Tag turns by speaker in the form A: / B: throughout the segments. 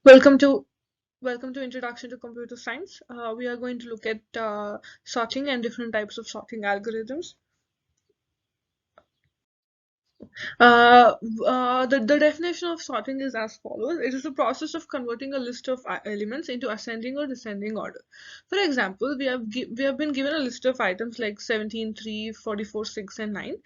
A: Welcome to Introduction to Computer Science. We are going to look at sorting and different types of sorting algorithms. Uh, the definition of sorting is as follows. It is the process of converting a list of elements into ascending or descending order. For example, we have been given a list of items like 17, 3, 44, 6, and 9.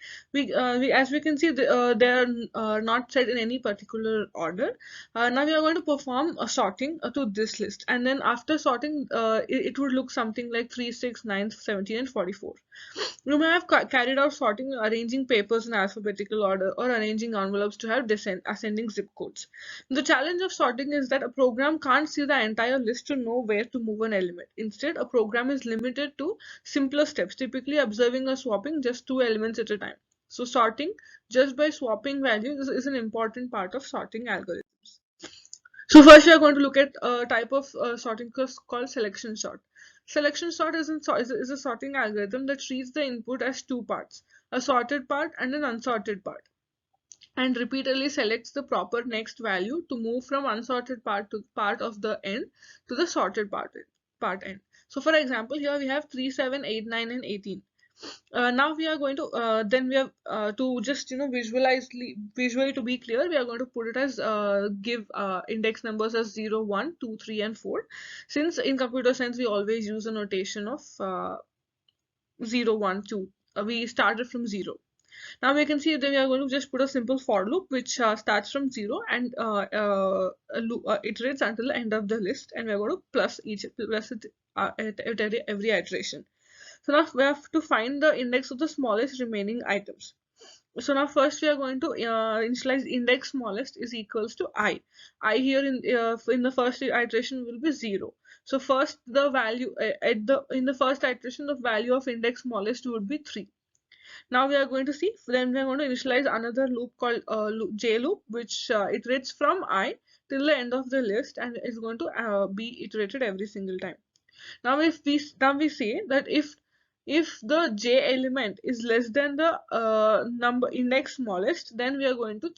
A: As we can see, they are not set in any particular order. Now we are going to perform a sorting to this list, and then after sorting, it would look something like 3, 6, 9, 17, and 44. You may have carried out sorting, arranging papers in alphabetical order, or arranging envelopes to have ascending zip codes. The challenge of sorting is that a program can't see the entire list to know where to move an element. Instead, a program is limited to simpler steps, typically observing or swapping just two elements at a time. So, sorting just by swapping values is an important part of sorting algorithms. So first we are going to look at a type of sorting called selection sort. Selection sort is a sorting algorithm that treats the input as two parts, a sorted part and an unsorted part, and repeatedly selects the proper next value to move from unsorted part of the end to the sorted part end. So for example, here we have 3, 7, 8, 9, and 18. Now we are going to then we have to just visually to be clear, we are going to put it as give index numbers as 0, 1, 2, 3, and 4, since in computer science we always use a notation of 0, 1, 2. We started from 0. Now we can see that we are going to just put a simple for loop which starts from 0 and iterates until the end of the list, and we are going to plus it at every iteration. So now we have to find the index of the smallest remaining items. So now first we are going to initialize index smallest is equals to I. I here in the first iteration will be 0. So first the value in the first iteration the value of index smallest would be 3. Now we are going to see, then we are going to initialize another loop called J loop, which iterates from I till the end of the list and is going to be iterated every single time. Now we say that if the j element is less than the number index smallest, then we are going to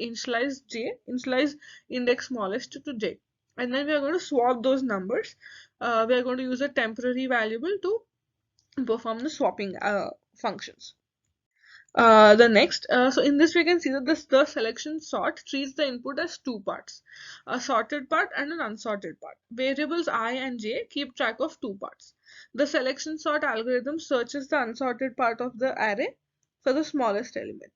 A: initialize index smallest to j, and then we are going to swap those numbers. We are going to use a temporary variable to perform the swapping functions. So in this we can see that the selection sort treats the input as two parts, a sorted part and an unsorted part. Variables I and j keep track of two parts. The selection sort algorithm searches the unsorted part of the array for the smallest element.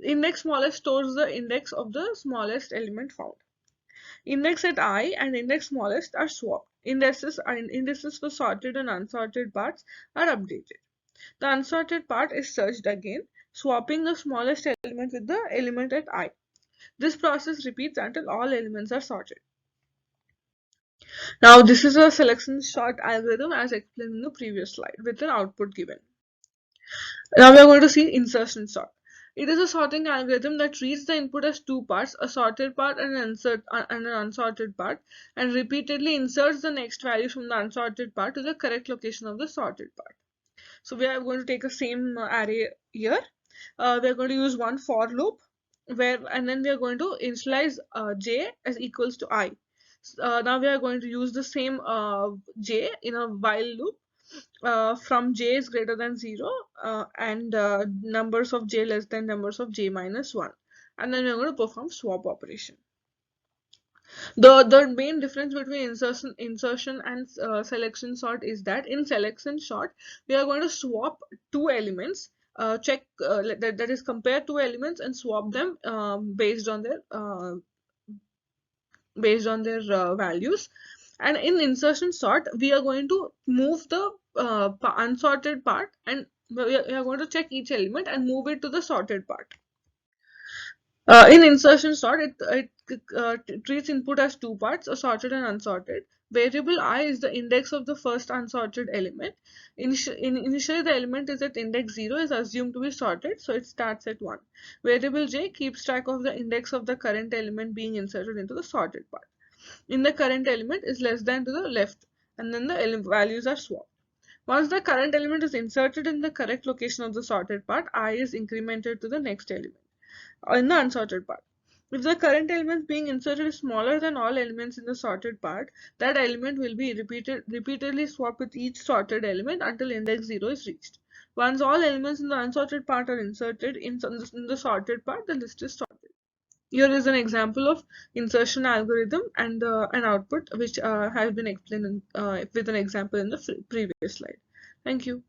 A: Index smallest stores the index of the smallest element found. Index at I and index smallest are swapped. Indices for sorted and unsorted parts are updated. The unsorted part is searched again, swapping the smallest element with the element at I. This process repeats until all elements are sorted. Now, this is a selection sort algorithm as explained in the previous slide with an output given. Now, we are going to see insertion sort. It is a sorting algorithm that treats the input as two parts, a sorted part and an unsorted part, and repeatedly inserts the next value from the unsorted part to the correct location of the sorted part. So we are going to take a same array here. We are going to use one for loop and then we are going to initialize j as equals to I. Now we are going to use the same j in a while loop from j is greater than 0 and numbers of j less than numbers of j minus 1, and then we are going to perform swap operation. The main difference between insertion and selection sort is that in selection sort we are going to swap two elements, check that is compare two elements and swap them based on their values. And in insertion sort we are going to move the unsorted part, and we are going to check each element and move it to the sorted part. In insertion sort, it treats input as two parts, a sorted and unsorted. Variable I is the index of the first unsorted element. Initially, the element is at index 0 is assumed to be sorted, so it starts at 1. Variable j keeps track of the index of the current element being inserted into the sorted part. In the current element is less than to the left, and then the values are swapped. Once the current element is inserted in the correct location of the sorted part, I is incremented to the next element in the unsorted part. If the current element being inserted is smaller than all elements in the sorted part, that element will be repeatedly swapped with each sorted element until index 0 is reached. Once all elements in the unsorted part are inserted in the sorted part, the list is sorted. Here is an example of insertion algorithm and an output which has been explained with an example in the previous slide. Thank you.